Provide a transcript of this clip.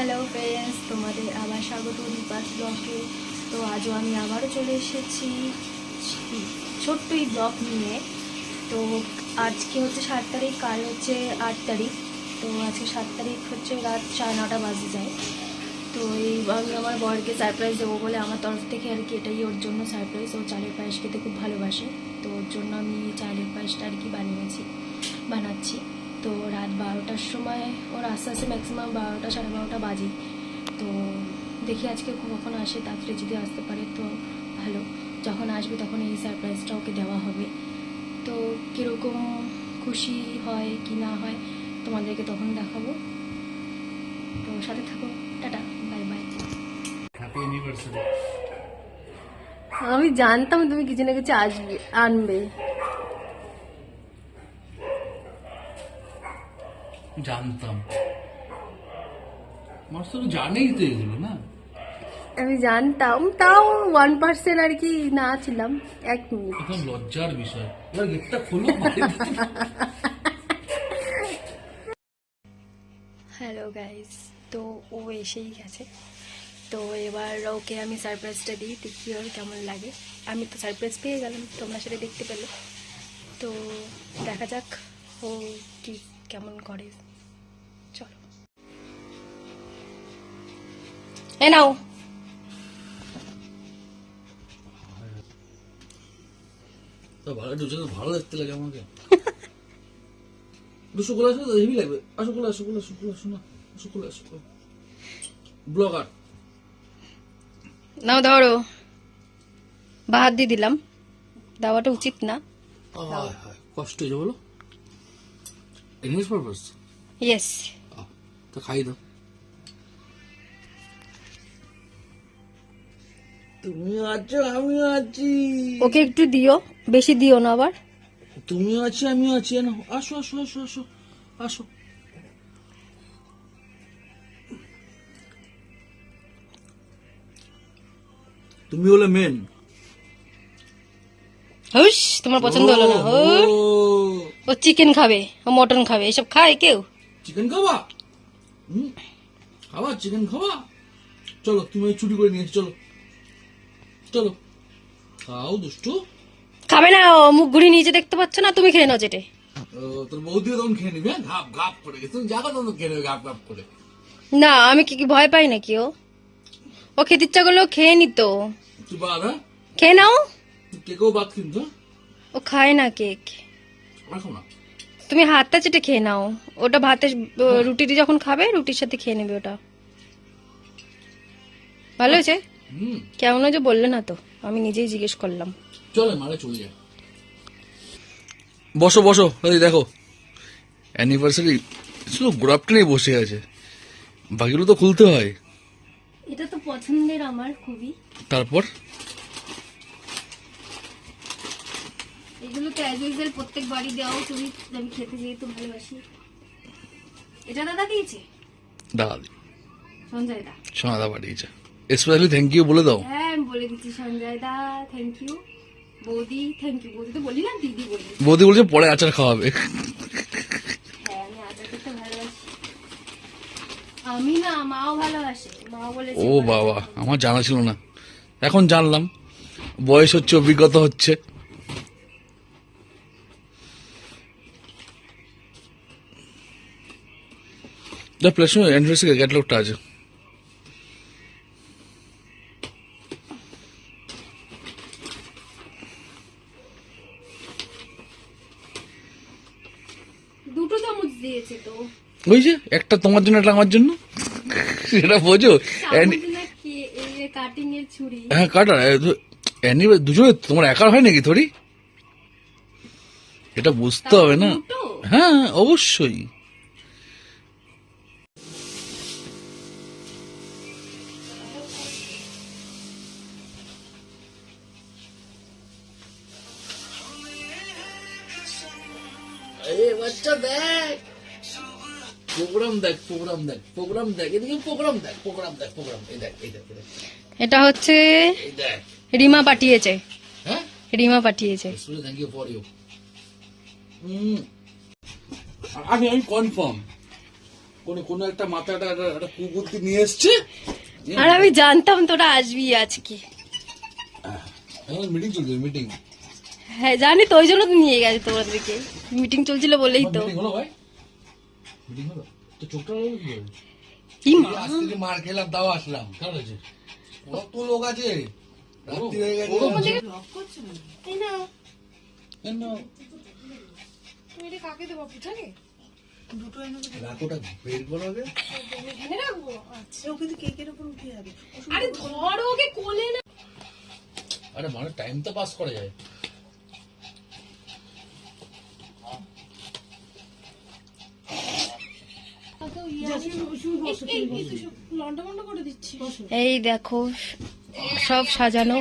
Hello friends, তোমাদের আবার স্বাগত দীপাস ব্লগে। তো আজও আমি আবারও চলে এসেছি ছোট্টই ব্লগ নিয়ে। তো আজকে হচ্ছে 7 তারিখ, কাল হচ্ছে 8 তারিখ। তো আজকে 7 তারিখ হচ্ছে রাত 9:30 বাজে যায়। তো এই আমি আমার বরকে সারপ্রাইজ দেবো বলে আমার তরফ থেকে আর কি, এটাই ওর জন্য সারপ্রাইজ। ও চালের পায়েস খেতে খুব ভালোবাসে, তো ওর জন্য আমি চালের পায়েসটা আর কি বানাচ্ছি। তো রাত 12টার সময় ওর আস্তে আস্তে ম্যাক্সিমাম 12টা 12:30 বাজে। তো দেখি আজকে কখন আসে, তাড়াতাড়ি যদি আসতে পারে তো ভালো। যখন আসবে তখন এই সারপ্রাইজটা ওকে দেওয়া হবে। তো কীরকম খুশি হয় কি না হয় তোমাদেরকে তখন দেখাবো। তো সাথে থাকো, টাটা, বাই বাই। আমি জানতাম তুমি কিছু না কিছু আনবে। জানতাম, মানুষ তো জানেই তো এগুলো না। আমি জানতাম, তাও 1% আর কি না ছিলাম। 1 মিনিট। এখন লজ্জার বিষয়, এবার গেটটা খোলো। হ্যালো গাইস, তো ও এসেই গেছে। তো এবার ওকে আমি সারপ্রাইজটা দিই, দেখি ওর কেমন লাগে। আমি তো সারপ্রাইজ পেয়ে গেলাম, তোমরা সেটা দেখতে পেলে। তো দেখা যাক ও কি কেমন করে। চলো, এ নাও। ভালো ভালো দেখতে লাগে আমাকে। রসগোল্লা আসো, হেভি লাগবে। আসগোল্লা আসগোল্লা আসগোল্লা শোনা, আসগোল্লা আসগোল্লা ব্লগার নাও, ধরো। বাহাত দিয়ে দিলাম, দেওয়াটা উচিত না। কষ্ট হয়েছে বলো, ইংলিশ পারপাস। ইয়েস। তো খাই দাও। তুমি আছো আমিও আছি। ওকে একটু দিও, বেশি দিও না আবার। তুমিও আছি আমিও আছি। আসো আসো আসো আসো আসো। তুমি হলে মেন। হুস, তোমার পছন্দ হলো না? ও চিকেন খাবে, ও মটন খাবে, এসব খায় কেউ? চিকেন খাবা? খাবা চিকেন খাবা? চলো, তুমি ছুটি করে নিয়েছি, চলো চলো খাও দুষ্টু। খাবে না, ও মুখ ঘুরিয়ে নিচে দেখতে পাচ্ছ না? তুমি খেয়ে নাও যেটে। তোর বৌদিও তখন খেয়ে নিবে, ঘাপ ঘাপ করে। তুমি জাগা তখন খেয়ে নেবে ঘাপ ঘাপ করে। না, আমি কি ভয় পাই নাকি? ও খেতে ইচ্ছা করলেও খেয়ে নিত। তুই বাদ, হ্যাঁ খেয়ে নাও। কেকেও বাদ কিন্তু। ও খায় না কেক। রাখো না। তুমি হাতটা চেটে খেয়ে নাও। ওটা ভাতে রুটি দিয়ে যখন খাবে, রুটির সাথে খেয়ে নেবে ওটা। ভালো হয়েছে? কেমন হয়েছে বললে না তো, আমি নিজেই জিজ্ঞেস করলাম। চলে মারে চলে যায়। বসো বসো, দেখো অ্যানিভার্সারি শুধু গোলাপটা নিয়ে বসে আছে, বাকিগুলো তো খুলতে হয়। এটা তো পছন্দের আমার খুবই। তারপর এগুলো তো অ্যাজ ইউজুয়াল প্রত্যেক বাড়ি দেওয়াও তুমি, আমি খেতে যেহেতু ভালোবাসি। এটা দাদা দিয়েছে, দাদা সঞ্জয় দা। সোনাদা পাঠিয়েছে, স্পেশালি থ্যাংক ইউ বলে দাও। হ্যাঁ, আমি বলে দিচ্ছি সঞ্জয় দা থ্যাংক ইউ। বৌদি থ্যাংক ইউ। বৌদি তো বলি না, দিদি বলি। বৌদি বলছে পরে আচার খাওয়াবে। হ্যাঁ, আমি আচার খেতে ভালোবাসি। আমি না, মাও ভালোবাসে। মাও বলেছে। ও বাবা, আমার জানা ছিল না, এখন জানলাম। বয়স হচ্ছে, অভিজ্ঞতা হচ্ছে। প্লেস অ্যানিভার্সারি ক্যাটালগটা আছে। দুটো চামচ দিয়েছে তো। ওই যে একটা তোমার জন্য, একটা আমার জন্য, সেটা বোঝো। চামচ নাকি এই কাটিং এর ছুরি? হ্যাঁ কাটা, দুজনে তোমার একার হয় নাকি থরি, এটা বুঝতে হবে না। হ্যাঁ অবশ্যই। বাচ্চা দেখ প্রোগ্রাম, দেখ প্রোগ্রাম, দেখ প্রোগ্রাম, দেখ এদিকে প্রোগ্রাম, দেখ প্রোগ্রাম, দেখ প্রোগ্রাম, এই দেখ এই দেখ এই দেখ। এটা হচ্ছে এই দেখ, রিমা পাঠিয়েছে। হ্যাঁ রিমা পাঠিয়েছে। Thank you for you. আমি কনফার্ম কোনো একটা মাথাটা একটা কুবুদ্ধি নিয়ে এসছে। আর আমি জানতাম তোরা আসবি আজকে। এখন মিটিং চলছে, মিটিং হ্যাঁ জানি তো, ওই জন্য তো নিয়ে গেছে তোমাদেরকে। মিটিং চলছিল বলেই তো। মিটিং হলো ভাই, মিটিং হলো তো চোখটা হলো কি করে? কি মা, আজ থেকে মার খেলাম, তাও আসলাম। কেমন আছে? কত লোক আছে, রাত্রি হয়ে গেছে। এই না, কেন? তুমি এটা কাকে দেবো? পিঠাকে রাখোটা বের করো আগে। এনে রাখবো? আচ্ছা, ও কিন্তু কেকের উপর উঠে যাবে। আরে ধরো ওকে কোলে না। আরে মানে টাইম তো পাস করা যায়। এই দেখো সব সাজানো।